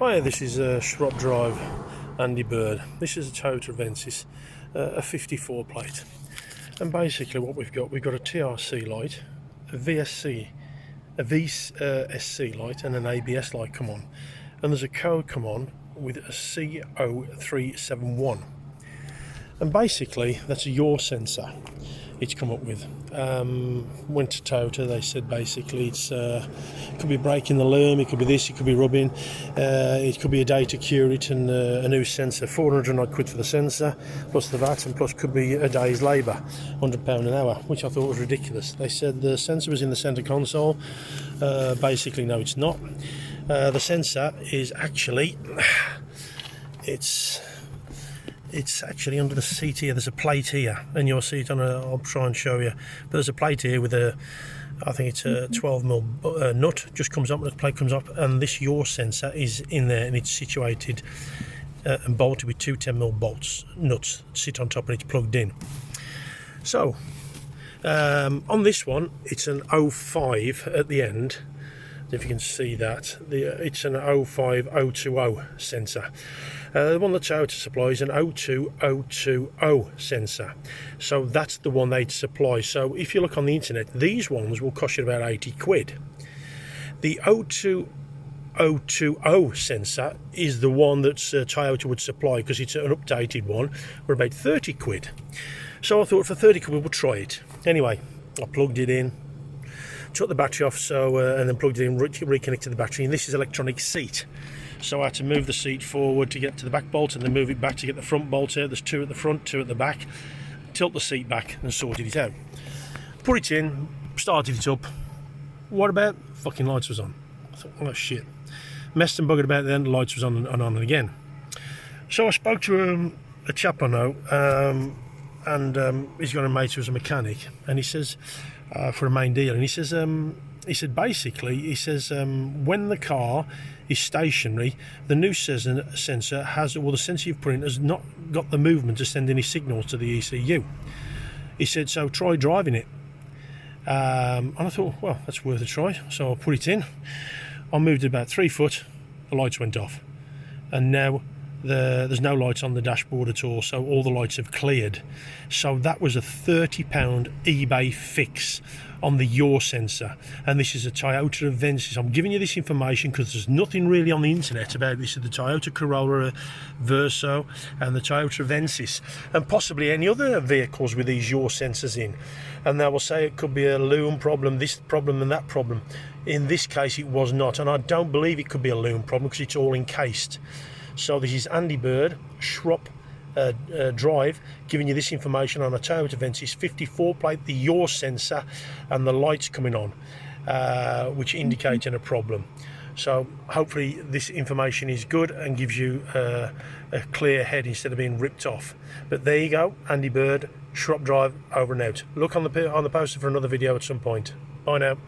Hi, this is Shrub Drive Andy Bird. This is a Toyota Avensis, a 54 plate. And basically what we've got a TRC light, a VSC, a VSC light and an ABS light come on. And there's a code come on with a C0371. And basically that's a yaw sensor it's come up with. Went to Toyota, they said basically it could be breaking the loom, it could be this, it could be rubbing, it could be a data curate and a new sensor, 400 odd quid for the sensor, plus the VAT, and plus could be a day's labour, £100 an hour, which I thought was ridiculous. They said the sensor was in the centre console. Basically no, it's not. The sensor is actually, it's actually under the seat here. There's a plate here, and you'll see it on I'll try and show you. But there's a plate here with I think it's a 12mm nut, just comes up, the plate comes up, and this yaw sensor is in there, and it's situated and bolted with two 10mm nuts, sit on top, and it's plugged in. So, on this one, it's an 05 at the end. If you can see that, it's an 05020 sensor. The one that Toyota supplies an 02020 sensor, so that's the one they'd supply. So if you look on the internet, these ones will cost you about 80 quid. The 02020 sensor is the one that Toyota would supply, because it's an updated one, for about 30 quid. So I thought for 30 quid we'll try it. Anyway, I plugged it in, took the battery off, and then plugged it in, reconnected the battery, and this is electronic seat. So I had to move the seat forward to get to the back bolt, and then move it back to get the front bolt out. There's two at the front, two at the back. Tilt the seat back and sorted it out. Put it in, started it up. What about? Fucking lights was on. I thought, oh shit. Messed and buggered about then, the lights was on and on again. So I spoke to a chap I know, and he's got a mate who's a mechanic, and he says, for a main dealer, and he said basically, when the car is stationary, the new sensor has, well, the sensor you've put in has not got the movement to send any signals to the ECU. He said, so try driving it. And I thought, well, that's worth a try. So I put it in. I moved it about 3 foot. The lights went off, and now there's no lights on the dashboard at all, so all the lights have cleared. So that was a £30 eBay fix on the yaw sensor, and this is a Toyota Avensis. I'm giving you this information because there's nothing really on the internet about this. Is the Toyota Corolla Verso and the Toyota Avensis, and possibly any other vehicles with these yaw sensors in, and they will say it could be a loom problem, this problem and that problem. In this case it was not, and I don't believe it could be a loom problem because it's all encased. So this is Andy Bird, Shrub Drive, giving you this information on a Toyota Avensis 54 plate, the yaw sensor and the lights coming on, which indicating a problem. So hopefully this information is good and gives you a clear head instead of being ripped off. But there you go, Andy Bird, Shrub Drive, over and out. Look on the poster for another video at some point. Bye now.